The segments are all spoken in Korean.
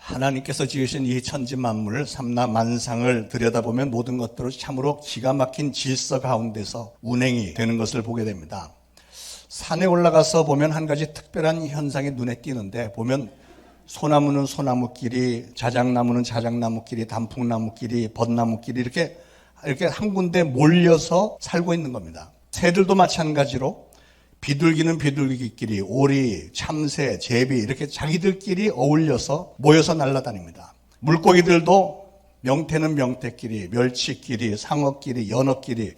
하나님께서 지으신 이 천지 만물 삼라만상을 들여다보면 모든 것들은 참으로 기가 막힌 질서 가운데서 운행이 되는 것을 보게 됩니다. 산에 올라가서 보면 한 가지 특별한 현상이 눈에 띄는데, 보면 소나무는 소나무끼리, 자작나무는 자작나무끼리, 단풍나무끼리, 벚나무끼리 이렇게 한 군데 몰려서 살고 있는 겁니다. 새들도 마찬가지로 비둘기는 비둘기끼리, 오리, 참새, 제비 이렇게 자기들끼리 어울려서 모여서 날아다닙니다. 물고기들도 명태는 명태끼리, 멸치끼리, 상어끼리, 연어끼리,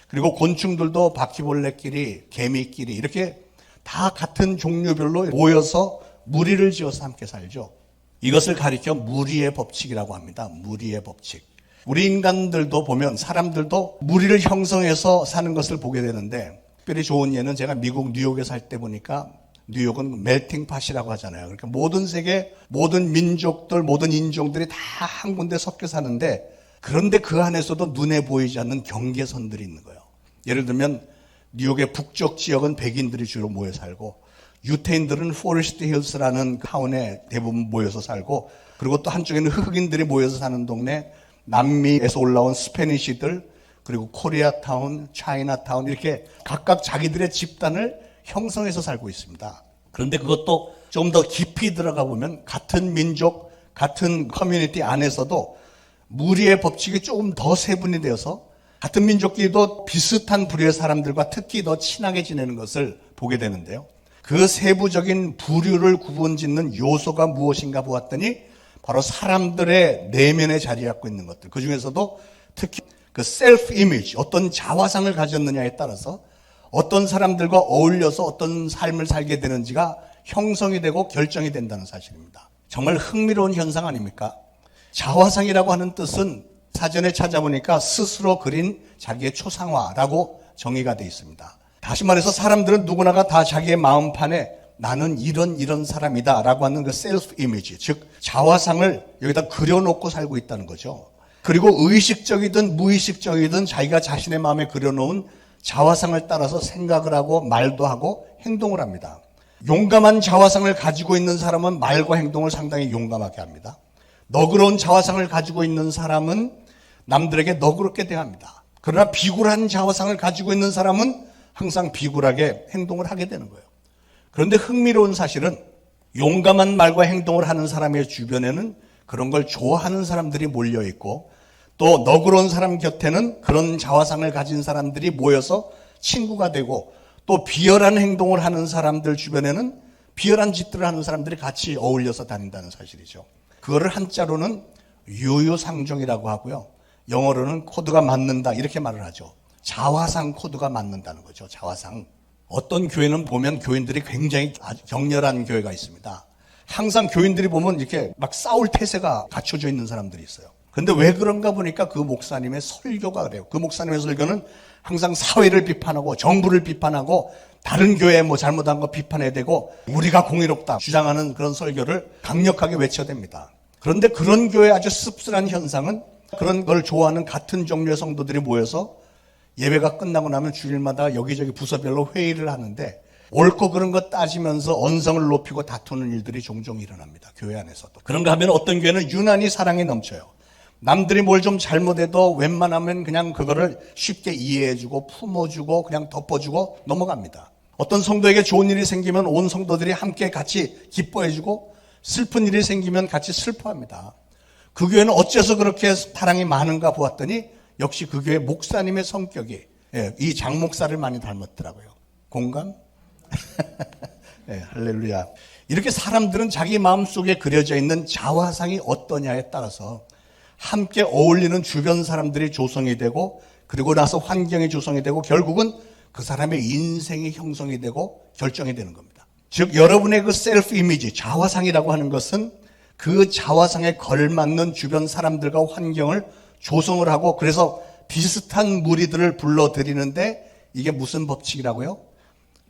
그리고 곤충들도 바퀴벌레끼리, 개미끼리 이렇게 다 같은 종류별로 모여서 무리를 지어서 함께 살죠. 이것을 가리켜 무리의 법칙이라고 합니다. 무리의 법칙. 우리 인간들도 보면 사람들도 무리를 형성해서 사는 것을 보게 되는데, 특별히 좋은 예는 제가 미국 뉴욕에 살 때 보니까 뉴욕은 멜팅팟이라고 하잖아요. 그러니까 모든 세계, 모든 민족들, 모든 인종들이 다 한 군데 섞여 사는데, 그런데 그 안에서도 눈에 보이지 않는 경계선들이 있는 거예요. 예를 들면 뉴욕의 북쪽 지역은 백인들이 주로 모여 살고, 유태인들은 포레스트 힐스라는 타운에 대부분 모여서 살고, 그리고 또 한쪽에는 흑인들이 모여서 사는 동네, 남미에서 올라온 스페니쉬들, 그리고 코리아타운, 차이나타운 이렇게 각각 자기들의 집단을 형성해서 살고 있습니다. 그런데 그것도 좀 더 깊이 들어가 보면 같은 민족, 같은 커뮤니티 안에서도 무리의 법칙이 조금 더 세분이 되어서 같은 민족끼리도 비슷한 부류의 사람들과 특히 더 친하게 지내는 것을 보게 되는데요. 그 세부적인 부류를 구분짓는 요소가 무엇인가 보았더니 바로 사람들의 내면에 자리 잡고 있는 것들, 그 중에서도 특히 그 셀프 이미지, 어떤 자화상을 가졌느냐에 따라서 어떤 사람들과 어울려서 어떤 삶을 살게 되는지가 형성이 되고 결정이 된다는 사실입니다. 정말 흥미로운 현상 아닙니까? 자화상이라고 하는 뜻은 사전에 찾아보니까 스스로 그린 자기의 초상화라고 정의가 되어 있습니다. 다시 말해서 사람들은 누구나가 다 자기의 마음판에 나는 이런 사람이다 라고 하는 그 셀프 이미지, 즉 자화상을 여기다 그려놓고 살고 있다는 거죠. 그리고 의식적이든 무의식적이든 자기가 자신의 마음에 그려놓은 자화상을 따라서 생각을 하고 말도 하고 행동을 합니다. 용감한 자화상을 가지고 있는 사람은 말과 행동을 상당히 용감하게 합니다. 너그러운 자화상을 가지고 있는 사람은 남들에게 너그럽게 대합니다. 그러나 비굴한 자화상을 가지고 있는 사람은 항상 비굴하게 행동을 하게 되는 거예요. 그런데 흥미로운 사실은 용감한 말과 행동을 하는 사람의 주변에는 그런 걸 좋아하는 사람들이 몰려 있고, 또 너그러운 사람 곁에는 그런 자화상을 가진 사람들이 모여서 친구가 되고, 또 비열한 행동을 하는 사람들 주변에는 비열한 짓들을 하는 사람들이 같이 어울려서 다닌다는 사실이죠. 그거를 한자로는 유유상종이라고 하고요. 영어로는 코드가 맞는다 이렇게 말을 하죠. 자화상 코드가 맞는다는 거죠. 자화상. 어떤 교회는 보면 교인들이 굉장히 아주 격렬한 교회가 있습니다. 항상 교인들이 보면 이렇게 막 싸울 태세가 갖춰져 있는 사람들이 있어요. 근데 왜 그런가 보니까 그 목사님의 설교가 그래요. 그 목사님의 설교는 항상 사회를 비판하고 정부를 비판하고 다른 교회 뭐 잘못한 거 비판해야 되고 우리가 공의롭다 주장하는 그런 설교를 강력하게 외쳐댑니다. 그런데 그런 교회의 아주 씁쓸한 현상은 그런 걸 좋아하는 같은 종류의 성도들이 모여서 예배가 끝나고 나면 주일마다 여기저기 부서별로 회의를 하는데 옳고 그런 거 따지면서 언성을 높이고 다투는 일들이 종종 일어납니다. 교회 안에서도. 그런가 하면 어떤 교회는 유난히 사랑이 넘쳐요. 남들이 뭘 좀 잘못해도 웬만하면 그냥 그거를 쉽게 이해해주고 품어주고 그냥 덮어주고 넘어갑니다. 어떤 성도에게 좋은 일이 생기면 온 성도들이 함께 같이 기뻐해주고 슬픈 일이 생기면 같이 슬퍼합니다. 그 교회는 어째서 그렇게 사랑이 많은가 보았더니 역시 그 교회 목사님의 성격이 이 장 목사를 많이 닮았더라고요. 공감? 네, 할렐루야. 이렇게 사람들은 자기 마음속에 그려져 있는 자화상이 어떠냐에 따라서 함께 어울리는 주변 사람들이 조성이 되고, 그리고 나서 환경이 조성이 되고, 결국은 그 사람의 인생이 형성이 되고 결정이 되는 겁니다. 즉 여러분의 그 셀프 이미지, 자화상이라고 하는 것은 그 자화상에 걸맞는 주변 사람들과 환경을 조성을 하고, 그래서 비슷한 무리들을 불러들이는데 이게 무슨 법칙이라고요?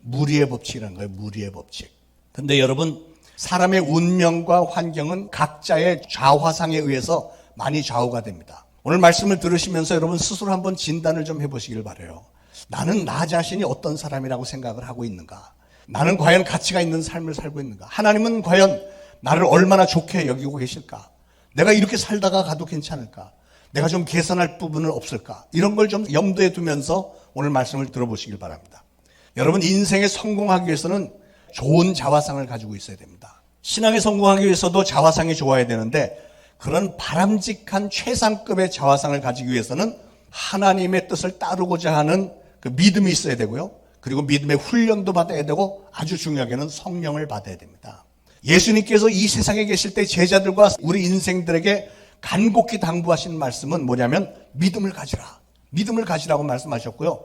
무리의 법칙이라는 거예요. 무리의 법칙. 근데 여러분, 사람의 운명과 환경은 각자의 자화상에 의해서 많이 좌우가 됩니다. 오늘 말씀을 들으시면서 여러분 스스로 한번 진단을 좀 해보시길 바라요. 나는 나 자신이 어떤 사람이라고 생각을 하고 있는가? 나는 과연 가치가 있는 삶을 살고 있는가? 하나님은 과연 나를 얼마나 좋게 여기고 계실까? 내가 이렇게 살다가 가도 괜찮을까? 내가 좀 개선할 부분은 없을까? 이런 걸 좀 염두에 두면서 오늘 말씀을 들어보시길 바랍니다. 여러분, 인생에 성공하기 위해서는 좋은 자화상을 가지고 있어야 됩니다. 신앙에 성공하기 위해서도 자화상이 좋아야 되는데, 그런 바람직한 최상급의 자화상을 가지기 위해서는 하나님의 뜻을 따르고자 하는 그 믿음이 있어야 되고요. 그리고 믿음의 훈련도 받아야 되고, 아주 중요하게는 성령을 받아야 됩니다. 예수님께서 이 세상에 계실 때 제자들과 우리 인생들에게 간곡히 당부하신 말씀은 뭐냐면 믿음을 가지라. 믿음을 가지라고 말씀하셨고요.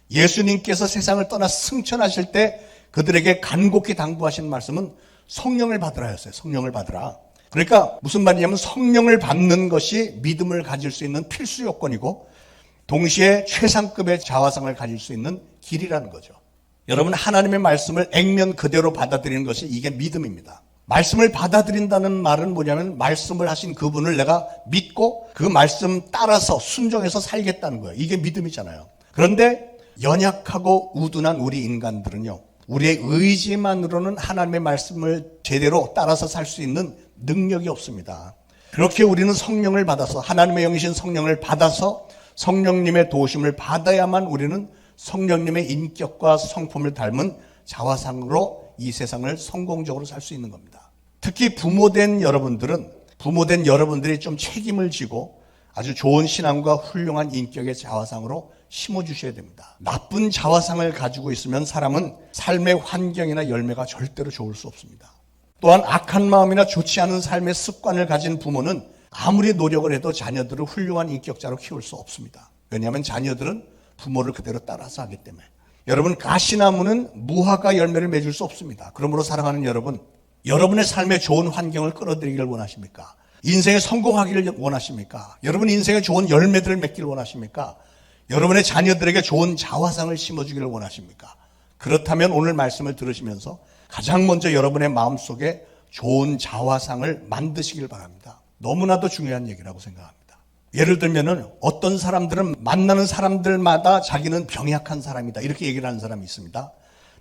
예수님께서 세상을 떠나 승천하실 때 그들에게 간곡히 당부하신 말씀은 성령을 받으라였어요. 성령을 받으라. 그러니까 무슨 말이냐면 성령을 받는 것이 믿음을 가질 수 있는 필수 요건이고 동시에 최상급의 자화상을 가질 수 있는 길이라는 거죠. 여러분, 하나님의 말씀을 액면 그대로 받아들이는 것이 이게 믿음입니다. 말씀을 받아들인다는 말은 뭐냐면 말씀을 하신 그분을 내가 믿고 그 말씀 따라서 순종해서 살겠다는 거예요. 이게 믿음이잖아요. 그런데 연약하고 우둔한 우리 인간들은요, 우리의 의지만으로는 하나님의 말씀을 제대로 따라서 살 수 있는 능력이 없습니다. 그렇게 우리는 성령을 받아서 하나님의 영이신 성령을 받아서 성령님의 도우심을 받아야만 우리는 성령님의 인격과 성품을 닮은 자화상으로 이 세상을 성공적으로 살 수 있는 겁니다. 특히 부모된 여러분들이 좀 책임을 지고 아주 좋은 신앙과 훌륭한 인격의 자화상으로 심어주셔야 됩니다. 나쁜 자화상을 가지고 있으면 사람은 삶의 환경이나 열매가 절대로 좋을 수 없습니다. 또한 악한 마음이나 좋지 않은 삶의 습관을 가진 부모는 아무리 노력을 해도 자녀들을 훌륭한 인격자로 키울 수 없습니다. 왜냐하면 자녀들은 부모를 그대로 따라서 하기 때문에. 여러분, 가시나무는 무화과 열매를 맺을 수 없습니다. 그러므로 사랑하는 여러분, 여러분의 삶에 좋은 환경을 끌어들이기를 원하십니까? 인생에 성공하기를 원하십니까? 여러분 인생에 좋은 열매들을 맺기를 원하십니까? 여러분의 자녀들에게 좋은 자화상을 심어주기를 원하십니까? 그렇다면 오늘 말씀을 들으시면서 가장 먼저 여러분의 마음속에 좋은 자화상을 만드시길 바랍니다. 너무나도 중요한 얘기라고 생각합니다. 예를 들면은 어떤 사람들은 만나는 사람들마다 자기는 병약한 사람이다 이렇게 얘기를 하는 사람이 있습니다.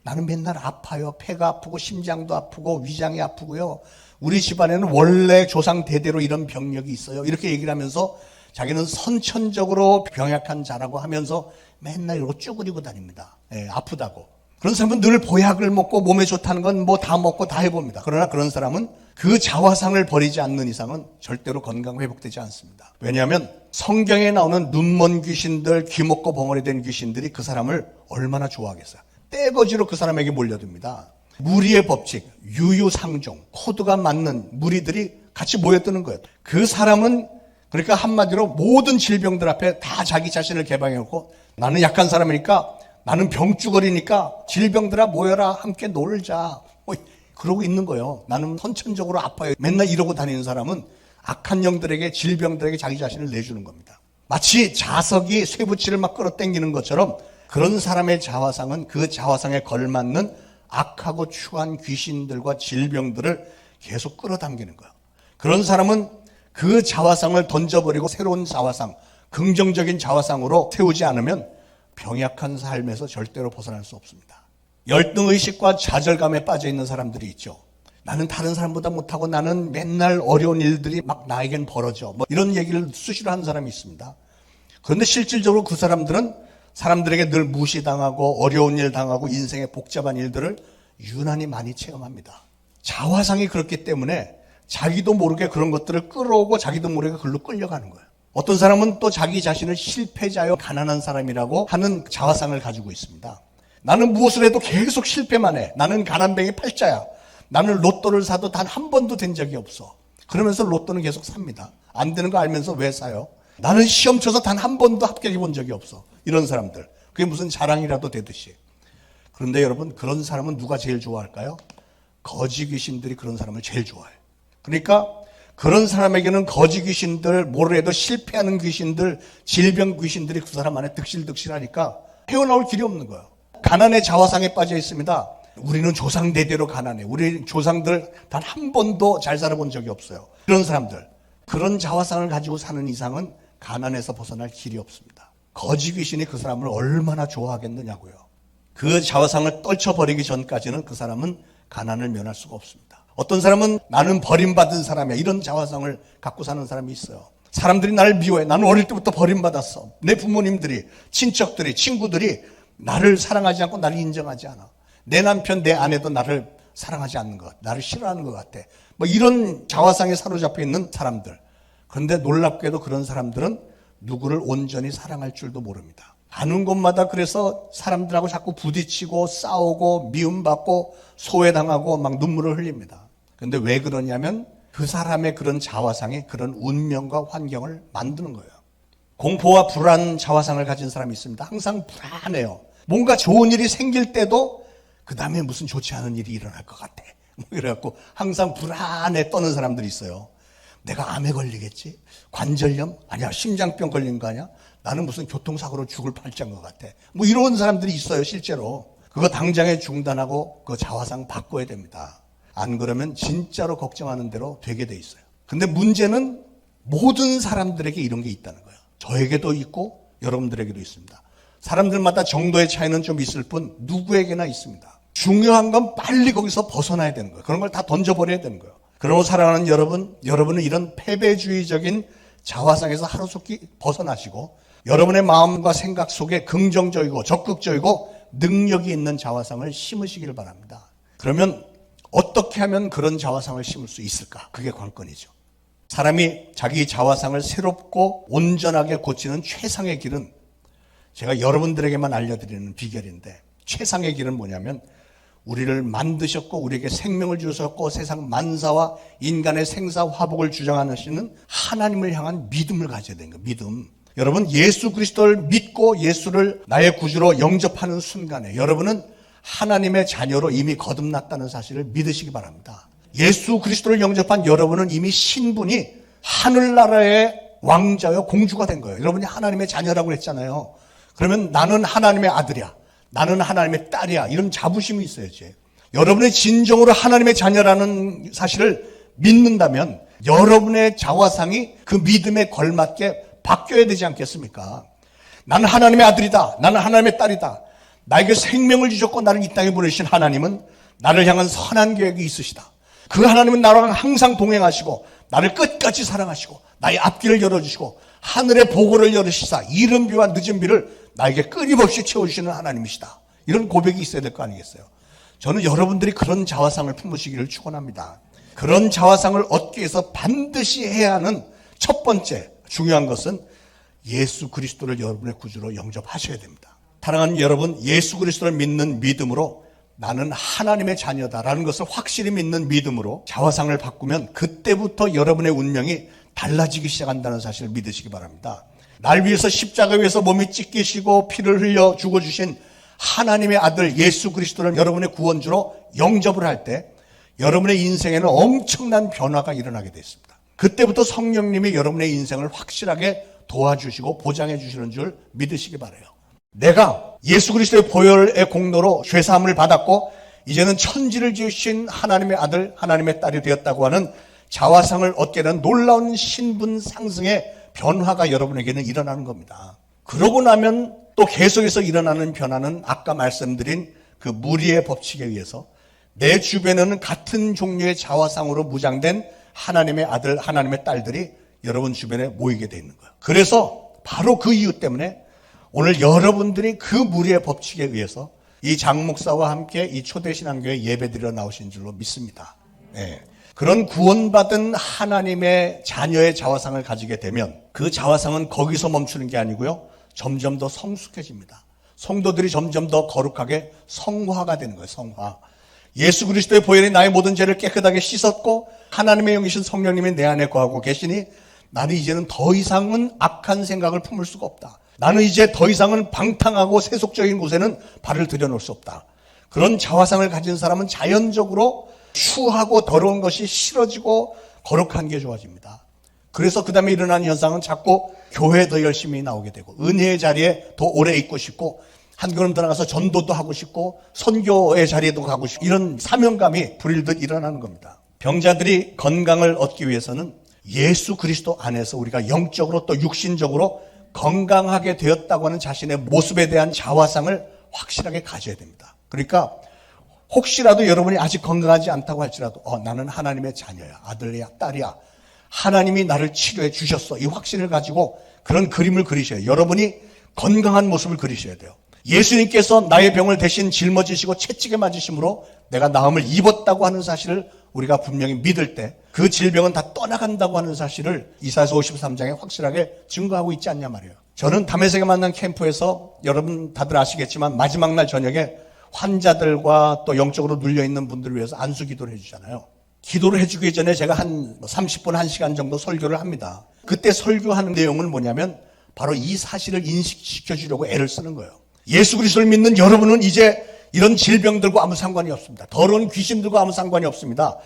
나는 맨날 아파요. 폐가 아프고 심장도 아프고 위장이 아프고요. 우리 집안에는 원래 조상 대대로 이런 병력이 있어요. 이렇게 얘기를 하면서 자기는 선천적으로 병약한 자라고 하면서 맨날 이러고 쭈그리고 다닙니다. 아프다고. 그런 사람은 늘 보약을 먹고 몸에 좋다는 건 뭐 다 먹고 다 해봅니다. 그러나 그런 사람은 그 자화상을 버리지 않는 이상은 절대로 건강 회복되지 않습니다. 왜냐하면 성경에 나오는 눈먼 귀신들, 귀먹고 벙어리 된 귀신들이 그 사람을 얼마나 좋아하겠어요. 떼거지로 그 사람에게 몰려듭니다. 무리의 법칙, 유유상종, 코드가 맞는 무리들이 같이 모여드는 거예요. 그 사람은 그러니까 한마디로 모든 질병들 앞에 다 자기 자신을 개방해놓고 나는 약한 사람이니까 나는 병쭈거리니까 질병들아 모여라 함께 놀자 그러고 있는 거예요. 나는 선천적으로 아파요. 맨날 이러고 다니는 사람은 악한 영들에게 질병들에게 자기 자신을 내주는 겁니다. 마치 자석이 쇠붙이를 막 끌어당기는 것처럼 그런 사람의 자화상은 그 자화상에 걸맞는 악하고 추한 귀신들과 질병들을 계속 끌어당기는 거예요. 그런 사람은 그 자화상을 던져버리고 새로운 자화상, 긍정적인 자화상으로 세우지 않으면 병약한 삶에서 절대로 벗어날 수 없습니다. 열등의식과 좌절감에 빠져 있는 사람들이 있죠. 나는 다른 사람보다 못하고 나는 맨날 어려운 일들이 막 나에겐 벌어져. 이런 얘기를 수시로 하는 사람이 있습니다. 그런데 실질적으로 그 사람들은 사람들에게 늘 무시당하고 어려운 일 당하고 인생의 복잡한 일들을 유난히 많이 체험합니다. 자화상이 그렇기 때문에 자기도 모르게 그런 것들을 끌어오고 자기도 모르게 그걸로 끌려가는 거예요. 어떤 사람은 또 자기 자신을 실패자요 가난한 사람이라고 하는 자화상을 가지고 있습니다. 나는 무엇을 해도 계속 실패만 해. 나는 가난뱅이 팔자야. 나는 로또를 사도 단 한 번도 된 적이 없어. 그러면서 로또는 계속 삽니다. 안 되는 거 알면서 왜 사요? 나는 시험 쳐서 단 한 번도 합격해 본 적이 없어. 이런 사람들. 그게 무슨 자랑이라도 되듯이. 그런데 여러분, 그런 사람은 누가 제일 좋아할까요? 거지 귀신들이 그런 사람을 제일 좋아해요. 그러니까 그런 사람에게는 거지 귀신들, 뭐래도 실패하는 귀신들, 질병 귀신들이 그 사람 안에 득실득실하니까 헤어나올 길이 없는 거예요. 가난의 자화상에 빠져 있습니다. 우리는 조상 대대로 가난해. 우리 조상들 단 한 번도 잘 살아본 적이 없어요. 그런 사람들, 그런 자화상을 가지고 사는 이상은 가난에서 벗어날 길이 없습니다. 거지 귀신이 그 사람을 얼마나 좋아하겠느냐고요. 그 자화상을 떨쳐버리기 전까지는 그 사람은 가난을 면할 수가 없습니다. 어떤 사람은 나는 버림받은 사람이야, 이런 자화상을 갖고 사는 사람이 있어요. 사람들이 나를 미워해. 나는 어릴 때부터 버림받았어. 내 부모님들이, 친척들이, 친구들이 나를 사랑하지 않고 나를 인정하지 않아. 내 남편, 내 아내도 나를 사랑하지 않는 것 같아. 나를 싫어하는 것 같아. 뭐 이런 자화상에 사로잡혀 있는 사람들. 그런데 놀랍게도 그런 사람들은 누구를 온전히 사랑할 줄도 모릅니다. 가는 곳마다 그래서 사람들하고 자꾸 부딪히고 싸우고 미움받고 소외당하고 막 눈물을 흘립니다. 그런데 왜 그러냐면 그 사람의 그런 자화상이 그런 운명과 환경을 만드는 거예요. 공포와 불안 자화상을 가진 사람이 있습니다. 항상 불안해요. 뭔가 좋은 일이 생길 때도 그 다음에 무슨 좋지 않은 일이 일어날 것 같아. 그래갖고 항상 불안에 떠는 사람들이 있어요. 내가 암에 걸리겠지? 관절염? 아니야, 심장병 걸린 거 아니야? 나는 무슨 교통사고로 죽을 팔자인 것 같아. 뭐 이런 사람들이 있어요, 실제로. 그거 당장에 중단하고 그 자화상 바꿔야 됩니다. 안 그러면 진짜로 걱정하는 대로 되게 돼 있어요. 근데 문제는 모든 사람들에게 이런 게 있다는 거예요. 저에게도 있고 여러분들에게도 있습니다. 사람들마다 정도의 차이는 좀 있을 뿐 누구에게나 있습니다. 중요한 건 빨리 거기서 벗어나야 되는 거예요. 그런 걸 다 던져버려야 되는 거예요. 그러고 살아가는 여러분은 이런 패배주의적인 자화상에서 하루속히 벗어나시고 여러분의 마음과 생각 속에 긍정적이고 적극적이고 능력이 있는 자화상을 심으시길 바랍니다. 그러면 어떻게 하면 그런 자화상을 심을 수 있을까? 그게 관건이죠. 사람이 자기 자화상을 새롭고 온전하게 고치는 최상의 길은 제가 여러분들에게만 알려드리는 비결인데, 최상의 길은 뭐냐면 우리를 만드셨고 우리에게 생명을 주셨고 세상 만사와 인간의 생사 화복을 주장하시는 하나님을 향한 믿음을 가져야 되는 거예요. 믿음. 여러분, 예수 그리스도를 믿고 예수를 나의 구주로 영접하는 순간에 여러분은 하나님의 자녀로 이미 거듭났다는 사실을 믿으시기 바랍니다. 예수 그리스도를 영접한 여러분은 이미 신분이 하늘나라의 왕자요 공주가 된 거예요. 여러분이 하나님의 자녀라고 했잖아요. 그러면 나는 하나님의 아들이야, 나는 하나님의 딸이야, 이런 자부심이 있어야지. 여러분의 진정으로 하나님의 자녀라는 사실을 믿는다면 여러분의 자화상이 그 믿음에 걸맞게 바뀌어야 되지 않겠습니까? 나는 하나님의 아들이다, 나는 하나님의 딸이다, 나에게 생명을 주셨고 나를 이 땅에 보내신 하나님은 나를 향한 선한 계획이 있으시다. 그 하나님은 나랑 항상 동행하시고 나를 끝까지 사랑하시고 나의 앞길을 열어주시고 하늘의 보고를 열으시사 이른 비와 늦은 비를 나에게 끊임없이 채워주시는 하나님이시다. 이런 고백이 있어야 될 거 아니겠어요? 저는 여러분들이 그런 자화상을 품으시기를 축원합니다. 그런 자화상을 얻기 위해서 반드시 해야 하는 첫 번째 중요한 것은 예수 그리스도를 여러분의 구주로 영접하셔야 됩니다. 사랑하는 여러분, 예수 그리스도를 믿는 믿음으로 나는 하나님의 자녀다라는 것을 확실히 믿는 믿음으로 자화상을 바꾸면 그때부터 여러분의 운명이 달라지기 시작한다는 사실을 믿으시기 바랍니다. 날 위해서 십자가 위에서 몸이 찢기시고 피를 흘려 죽어주신 하나님의 아들 예수 그리스도를 여러분의 구원주로 영접을 할 때 여러분의 인생에는 엄청난 변화가 일어나게 됐습니다. 그때부터 성령님이 여러분의 인생을 확실하게 도와주시고 보장해 주시는 줄 믿으시기 바라요. 내가 예수 그리스도의 보혈의 공로로 죄사함을 받았고 이제는 천지를 지으신 하나님의 아들, 하나님의 딸이 되었다고 하는 자화상을 얻게 된 놀라운 신분 상승의 변화가 여러분에게는 일어나는 겁니다. 그러고 나면 또 계속해서 일어나는 변화는 아까 말씀드린 그 무리의 법칙에 의해서 내 주변에는 같은 종류의 자화상으로 무장된 하나님의 아들, 하나님의 딸들이 여러분 주변에 모이게 돼 있는 거예요. 그래서 바로 그 이유 때문에 오늘 여러분들이 그 무리의 법칙에 의해서 이 장 목사와 함께 이 초대신앙교회 예배드리러 나오신 줄로 믿습니다. 네. 그런 구원받은 하나님의 자녀의 자화상을 가지게 되면 그 자화상은 거기서 멈추는 게 아니고요, 점점 더 성숙해집니다. 성도들이 점점 더 거룩하게 성화가 되는 거예요. 성화. 예수 그리스도의 보혈이 나의 모든 죄를 깨끗하게 씻었고 하나님의 영이신 성령님이 내 안에 거하고 계시니 나는 이제는 더 이상은 악한 생각을 품을 수가 없다. 나는 이제 더 이상은 방탕하고 세속적인 곳에는 발을 들여놓을 수 없다. 그런 자화상을 가진 사람은 자연적으로 추하고 더러운 것이 싫어지고 거룩한 게 좋아집니다. 그래서 그 다음에 일어나는 현상은 자꾸 교회에 더 열심히 나오게 되고 은혜의 자리에 더 오래 있고 싶고 한 걸음 더 나가서 전도도 하고 싶고 선교의 자리에도 가고 싶고 이런 사명감이 불일듯 일어나는 겁니다. 병자들이 건강을 얻기 위해서는 예수 그리스도 안에서 우리가 영적으로 또 육신적으로 건강하게 되었다고 하는 자신의 모습에 대한 자화상을 확실하게 가져야 됩니다. 그러니까 혹시라도 여러분이 아직 건강하지 않다고 할지라도 나는 하나님의 자녀야, 아들이야, 딸이야, 하나님이 나를 치료해 주셨어, 이 확신을 가지고 그런 그림을 그리셔야 해요. 여러분이 건강한 모습을 그리셔야 돼요. 예수님께서 나의 병을 대신 짊어지시고 채찍에 맞으심으로 내가 나음을 입었다고 하는 사실을 우리가 분명히 믿을 때 그 질병은 다 떠나간다고 하는 사실을 이사야서 53장에 확실하게 증거하고 있지 않냐 말이에요. 저는 다메섹에 만난 캠프에서 여러분 다들 아시겠지만 마지막 날 저녁에 환자들과 또 영적으로 눌려있는 분들을 위해서 안수 기도를 해주잖아요. 기도를 해주기 전에 제가 한 30분, 1시간 정도 설교를 합니다. 그때 설교하는 내용은 뭐냐면 바로 이 사실을 인식시켜 주려고 애를 쓰는 거예요. 예수 그리스도를 믿는 여러분은 이제 이런 질병들과 아무 상관이 없습니다. 더러운 귀신들과 아무 상관이 없습니다.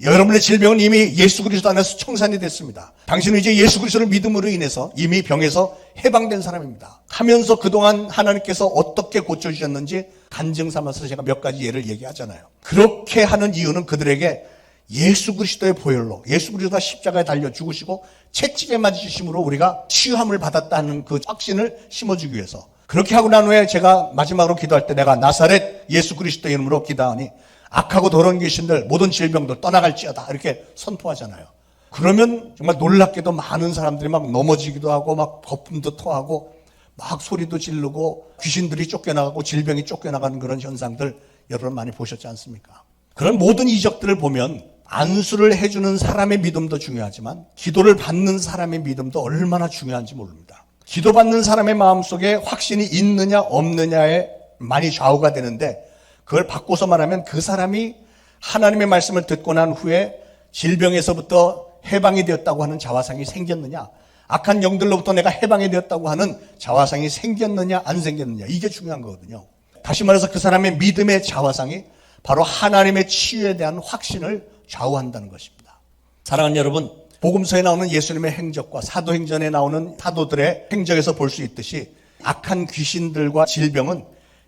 여러분의 질병은 이미 예수 그리스도 안에서 청산이 됐습니다. 당신은 이제 예수 그리스도를 믿음으로 인해서 이미 병에서 해방된 사람입니다. 하면서 그동안 하나님께서 어떻게 고쳐주셨는지 간증 삼아서 제가 몇 가지 예를 얘기하잖아요. 그렇게 하는 이유는 그들에게 예수 그리스도의 보혈로 예수 그리스도가 십자가에 달려 죽으시고 채찍에 맞으심으로 우리가 치유함을 받았다는 그 확신을 심어주기 위해서, 그렇게 하고 난 후에 제가 마지막으로 기도할 때 내가 나사렛 예수 그리스도의 이름으로 기도하니 악하고 더러운 귀신들 모든 질병들 떠나갈지어다 이렇게 선포하잖아요. 그러면 정말 놀랍게도 많은 사람들이 막 넘어지기도 하고 막 거품도 토하고 막 소리도 지르고 귀신들이 쫓겨나가고 질병이 쫓겨나가는 그런 현상들 여러분 많이 보셨지 않습니까? 그런 모든 이적들을 보면 안수를 해주는 사람의 믿음도 중요하지만 기도를 받는 사람의 믿음도 얼마나 중요한지 모릅니다. 기도받는 사람의 마음속에 확신이 있느냐 없느냐에 많이 좌우가 되는데, 그걸 바꿔서 말하면 그 사람이 하나님의 말씀을 듣고 난 후에 질병에서부터 해방이 되었다고 하는 자화상이 생겼느냐, 악한 영들로부터 내가 해방이 되었다고 하는 자화상이 생겼느냐 안 생겼느냐, 이게 중요한 거거든요. 다시 말해서 그 사람의 믿음의 자화상이 바로 하나님의 치유에 대한 확신을 좌우한다는 것입니다. 사랑하는 여러분, 복음서에 나오는 예수님의 행적과 사도행전에 나오는 사도들의 행적에서 볼 수 있듯이 악한 귀신들과 질병은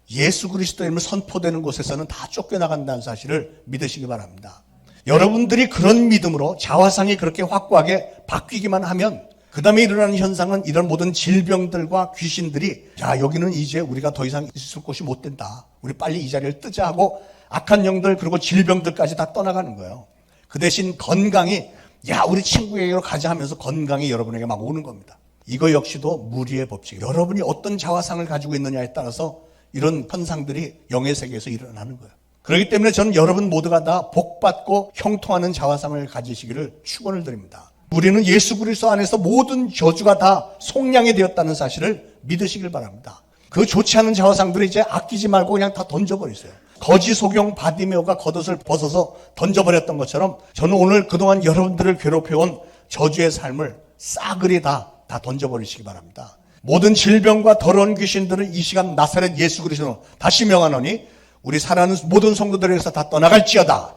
예수 그리스도의 이름을 선포되는 곳에서는 다 쫓겨나간다는 사실을 믿으시기 바랍니다. 여러분들이 그런 믿음으로 자화상이 그렇게 확고하게 바뀌기만 하면 그 다음에 일어나는 현상은 이런 모든 질병들과 귀신들이 여기는 이제 우리가 더 이상 있을 곳이 못 된다, 우리 빨리 이 자리를 뜨자 하고 악한 영들 그리고 질병들까지 다 떠나가는 거예요. 그 대신 건강이 우리 친구에게로 가자 하면서 건강이 여러분에게 막 오는 겁니다. 이거 역시도 무리의 법칙. 여러분이 어떤 자화상을 가지고 있느냐에 따라서 이런 현상들이 영의 세계에서 일어나는 거예요. 그렇기 때문에 저는 여러분 모두가 다 복받고 형통하는 자화상을 가지시기를 축원을 드립니다. 우리는 예수 그리스도 안에서 모든 저주가 다 속량이 되었다는 사실을 믿으시길 바랍니다. 그 좋지 않은 자화상들을 이제 아끼지 말고 그냥 다 던져버리세요. 거지 소경 바디메오가 겉옷을 벗어서 던져버렸던 것처럼 저는 오늘 그동안 여러분들을 괴롭혀온 저주의 삶을 싸그리 다 던져버리시기 바랍니다. 모든 질병과 더러운 귀신들은 이 시간 나사렛 예수 그리스도로 다시 명하노니 우리 사랑하는 모든 성도들에게서 다 떠나갈지어다.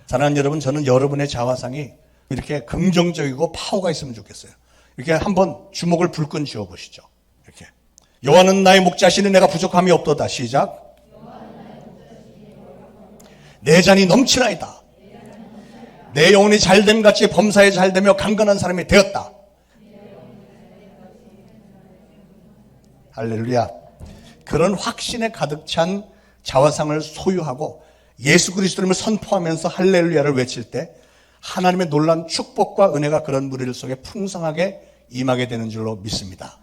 사랑하는 여러분, 저는 여러분의 자화상이 이렇게 긍정적이고 파워가 있으면 좋겠어요. 이렇게 한번 주먹을 불끈 쥐어보시죠. 이렇게 여호와는 나의 목자시니 내가 부족함이 없도다. 시작. 내 잔이 넘치나이다. 내 영혼이 잘됨같이 범사에 잘되며 강건한 사람이 되었다. 할렐루야. 그런 확신에 가득 찬 자화상을 소유하고 예수 그리스도를 선포하면서 할렐루야를 외칠 때 하나님의 놀라운 축복과 은혜가 그런 무리들 속에 풍성하게 임하게 되는 줄로 믿습니다.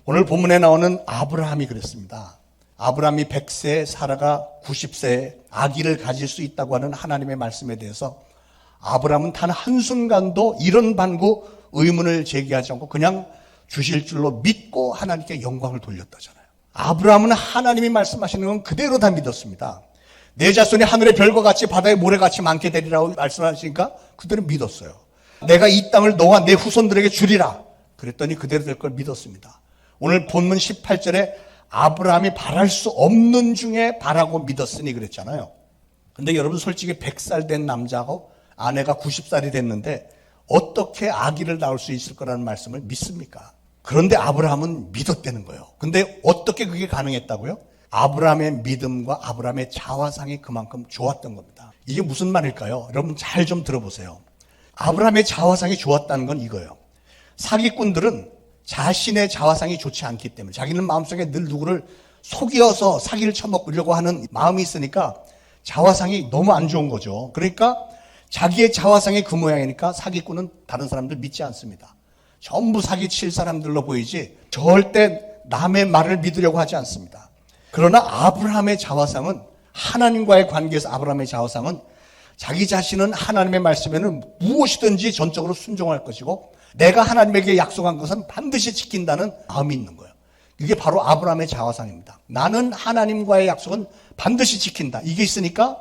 오늘 본문에 나오는 아브라함이 그랬습니다. 아브라함이 100세, 사라가 90세에 아기를 가질 수 있다고 하는 하나님의 말씀에 대해서 아브라함은 단 한순간도 이런 반구 의문을 제기하지 않고 그냥 주실 줄로 믿고 하나님께 영광을 돌렸다잖아요. 아브라함은 하나님이 말씀하시는 건 그대로 다 믿었습니다. 내 자손이 하늘의 별과 같이 바다의 모래같이 많게 되리라고 말씀하시니까 그대로 믿었어요. 내가 이 땅을 너와 내 후손들에게 주리라 그랬더니 그대로 될 걸 믿었습니다. 오늘 본문 18절에 아브라함이 바랄 수 없는 중에 바라고 믿었으니 그랬잖아요. 근데 여러분 솔직히 100살 된 남자하고 아내가 90살이 됐는데 어떻게 아기를 낳을 수 있을 거라는 말씀을 믿습니까? 그런데 아브라함은 믿었다는 거예요. 근데 어떻게 그게 가능했다고요? 아브라함의 믿음과 아브라함의 자화상이 그만큼 좋았던 겁니다. 이게 무슨 말일까요? 여러분 잘 좀 들어보세요. 아브라함의 자화상이 좋았다는 건 이거예요. 사기꾼들은 자신의 자화상이 좋지 않기 때문에 자기는 마음속에 늘 누구를 속여서 사기를 쳐먹으려고 하는 마음이 있으니까 자화상이 너무 안 좋은 거죠. 그러니까 자기의 자화상이 그 모양이니까 사기꾼은 다른 사람들 믿지 않습니다. 전부 사기칠 사람들로 보이지 절대 남의 말을 믿으려고 하지 않습니다. 그러나 아브라함의 자화상은, 하나님과의 관계에서 아브라함의 자화상은 자기 자신은 하나님의 말씀에는 무엇이든지 전적으로 순종할 것이고 내가 하나님에게 약속한 것은 반드시 지킨다는 마음이 있는 거예요. 이게 바로 아브라함의 자화상입니다. 나는 하나님과의 약속은 반드시 지킨다. 이게 있으니까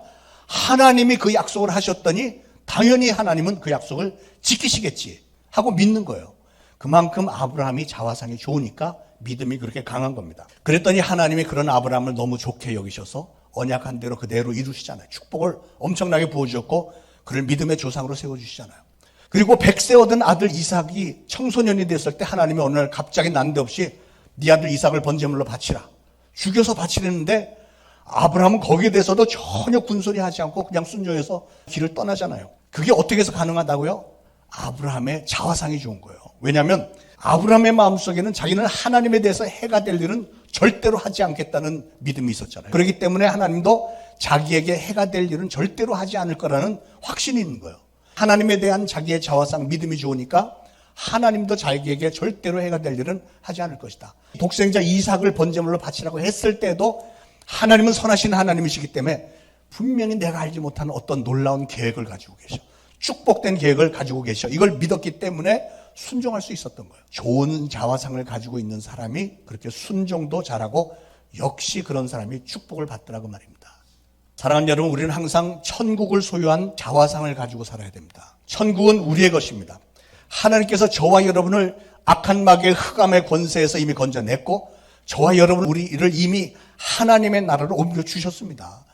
하나님이 그 약속을 하셨더니 당연히 하나님은 그 약속을 지키시겠지 하고 믿는 거예요. 그만큼 아브라함이 자화상이 좋으니까 믿음이 그렇게 강한 겁니다. 그랬더니 하나님이 그런 아브라함을 너무 좋게 여기셔서 언약한 대로 그대로 이루시잖아요. 축복을 엄청나게 부어주셨고 그를 믿음의 조상으로 세워주시잖아요. 그리고 100세 얻은 아들 이삭이 청소년이 됐을 때 하나님이 어느 날 갑자기 난데없이 네 아들 이삭을 번제물로 바치라. 죽여서 바치려는데 아브라함은 거기에 대해서도 전혀 군소리하지 않고 그냥 순종해서 길을 떠나잖아요. 그게 어떻게 해서 가능하다고요? 아브라함의 자화상이 좋은 거예요. 왜냐하면 아브라함의 마음속에는 자기는 하나님에 대해서 해가 될 일은 절대로 하지 않겠다는 믿음이 있었잖아요. 그렇기 때문에 하나님도 자기에게 해가 될 일은 절대로 하지 않을 거라는 확신이 있는 거예요. 하나님에 대한 자기의 자화상 믿음이 좋으니까 하나님도 자기에게 절대로 해가 될 일은 하지 않을 것이다. 독생자 이삭을 번제물로 바치라고 했을 때도 하나님은 선하신 하나님이시기 때문에 분명히 내가 알지 못하는 어떤 놀라운 계획을 가지고 계셔. 축복된 계획을 가지고 계셔. 이걸 믿었기 때문에 순종할 수 있었던 거예요. 좋은 자화상을 가지고 있는 사람이 그렇게 순종도 잘하고 역시 그런 사람이 축복을 받더라고 말입니다. 사랑하는 여러분, 우리는 항상 천국을 소유한 자화상을 가지고 살아야 됩니다. 천국은 우리의 것입니다. 하나님께서 저와 여러분을 악한 마귀의 흑암의 권세에서 이미 건져냈고 저와 여러분 우리를 이미 하나님의 나라로 옮겨주셨습니다.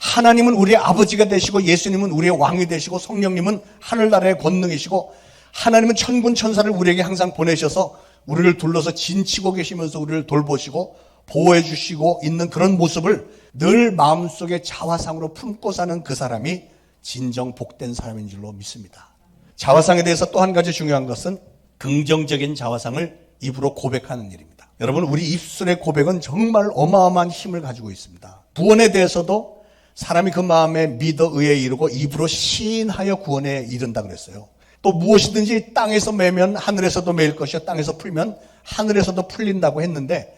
하나님은 우리의 아버지가 되시고 예수님은 우리의 왕이 되시고 성령님은 하늘나라의 권능이시고 하나님은 천군 천사를 우리에게 항상 보내셔서 우리를 둘러서 진치고 계시면서 우리를 돌보시고 보호해 주시고 있는 그런 모습을 늘 마음속에 자화상으로 품고 사는 그 사람이 진정 복된 사람인 줄로 믿습니다. 자화상에 대해서 또 한 가지 중요한 것은 긍정적인 자화상을 입으로 고백하는 일입니다. 여러분, 우리 입술의 고백은 정말 어마어마한 힘을 가지고 있습니다. 구원에 대해서도 사람이 그 마음에 믿어 의에 이르고 입으로 시인하여 구원에 이른다 그랬어요. 또 무엇이든지 땅에서 매면 하늘에서도 매일 것이요 땅에서 풀면 하늘에서도 풀린다고 했는데,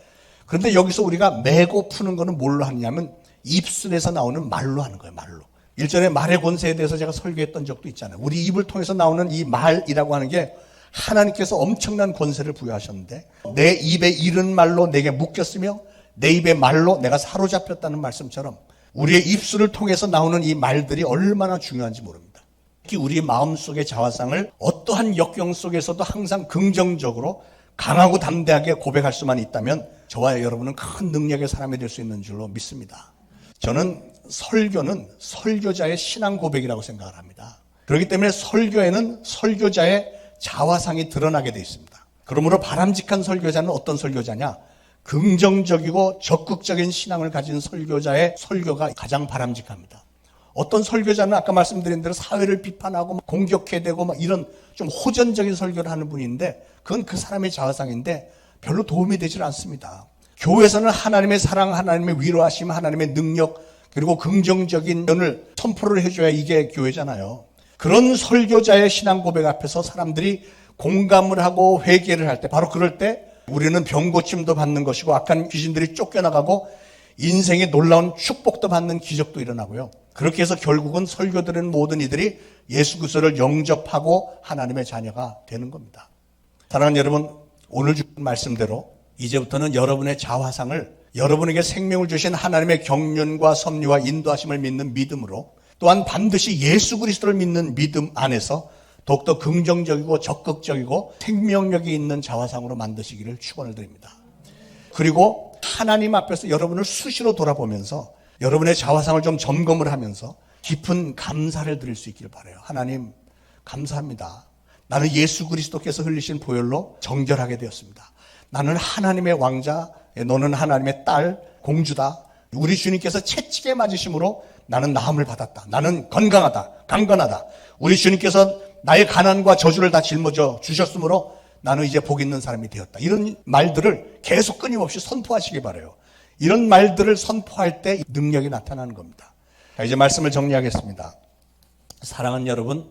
그런데 여기서 우리가 매고 푸는 거는 뭘로 하느냐면 입술에서 나오는 말로 하는 거예요. 말로. 일전에 말의 권세에 대해서 제가 설교했던 적도 있잖아요. 우리 입을 통해서 나오는 이 말이라고 하는 게 하나님께서 엄청난 권세를 부여하셨는데 내 입에 이른 말로 내게 묶였으며 내 입의 말로 내가 사로잡혔다는 말씀처럼 우리의 입술을 통해서 나오는 이 말들이 얼마나 중요한지 모릅니다. 특히 우리 마음속의 자화상을 어떠한 역경 속에서도 항상 긍정적으로 강하고 담대하게 고백할 수만 있다면 저와 여러분은 큰 능력의 사람이 될 수 있는 줄로 믿습니다. 저는 설교는 설교자의 신앙 고백이라고 생각을 합니다. 그렇기 때문에 설교에는 설교자의 자화상이 드러나게 되어 있습니다. 그러므로 바람직한 설교자는 어떤 설교자냐? 긍정적이고 적극적인 신앙을 가진 설교자의 설교가 가장 바람직합니다. 어떤 설교자는 아까 말씀드린 대로 사회를 비판하고 공격해대고 이런 좀 호전적인 설교를 하는 분인데 그건 그 사람의 자화상인데 별로 도움이 되질 않습니다. 교회에서는 하나님의 사랑, 하나님의 위로하심, 하나님의 능력 그리고 긍정적인 면을 선포를 해줘야 이게 교회잖아요. 그런 설교자의 신앙 고백 앞에서 사람들이 공감을 하고 회개를 할 때 바로 그럴 때 우리는 병고침도 받는 것이고 악한 귀신들이 쫓겨나가고 인생의 놀라운 축복도 받는 기적도 일어나고요. 그렇게 해서 결국은 설교들은 모든 이들이 예수 그리스도를 영접하고 하나님의 자녀가 되는 겁니다. 사랑하는 여러분, 오늘 주신 말씀대로 이제부터는 여러분의 자화상을 여러분에게 생명을 주신 하나님의 경륜과 섭리와 인도하심을 믿는 믿음으로 또한 반드시 예수 그리스도를 믿는 믿음 안에서 더욱더 긍정적이고 적극적이고 생명력이 있는 자화상으로 만드시기를 축원을 드립니다. 그리고 하나님 앞에서 여러분을 수시로 돌아보면서 여러분의 자화상을 좀 점검을 하면서 깊은 감사를 드릴 수 있기를 바라요. 하나님 감사합니다. 나는 예수 그리스도께서 흘리신 보혈로 정결하게 되었습니다. 나는 하나님의 왕자, 너는 하나님의 딸, 공주다. 우리 주님께서 채찍에 맞으심으로 나는 나음을 받았다. 나는 건강하다, 강건하다. 우리 주님께서 나의 가난과 저주를 다 짊어져 주셨으므로 나는 이제 복 있는 사람이 되었다. 이런 말들을 계속 끊임없이 선포하시기 바라요. 이런 말들을 선포할 때 능력이 나타나는 겁니다. 자, 이제 말씀을 정리하겠습니다. 사랑하는 여러분,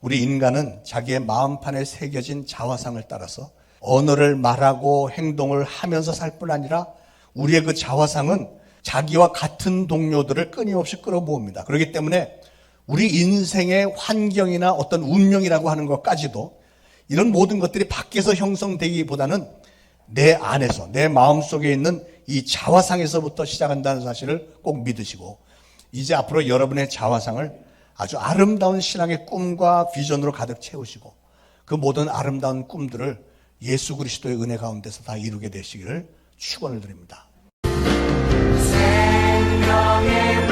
우리 인간은 자기의 마음판에 새겨진 자화상을 따라서 언어를 말하고 행동을 하면서 살 뿐 아니라 우리의 그 자화상은 자기와 같은 동료들을 끊임없이 끌어모읍니다. 그렇기 때문에 우리 인생의 환경이나 어떤 운명이라고 하는 것까지도 이런 모든 것들이 밖에서 형성되기보다는 내 안에서, 내 마음속에 있는 이 자화상에서부터 시작한다는 사실을 꼭 믿으시고, 이제 앞으로 여러분의 자화상을 아주 아름다운 신앙의 꿈과 비전으로 가득 채우시고, 그 모든 아름다운 꿈들을 예수 그리스도의 은혜 가운데서 다 이루게 되시기를 축원을 드립니다. 생명의